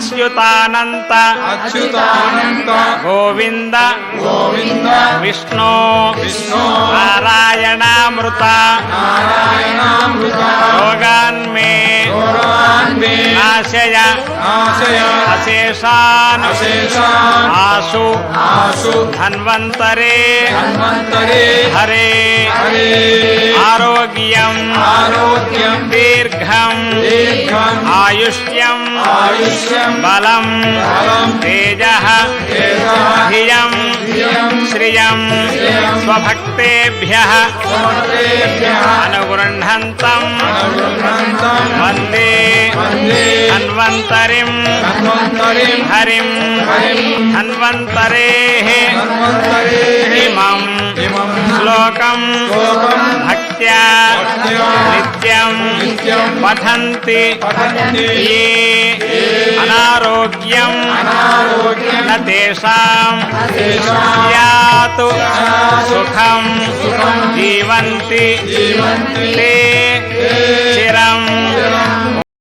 अच्युतानंत गोविंद विष्णु नारायणामृत रोगान्मे नाशय अशेषान् आशु धन्वन्तरे हरे आरोग्यं दीर्घं आयुष्यं बलं तेजः धियं श्रियं स्वभक्तेभ्यः अनुगृह्णन्तं वन्दे धन्वन्तरिं हरिं धन्वन्तरेः इमं श्लोकं भक्त्या नित्यं पठन्ति ये अनारोग्यं न तेषां यातु सुखं जीवन्ति ते चिरं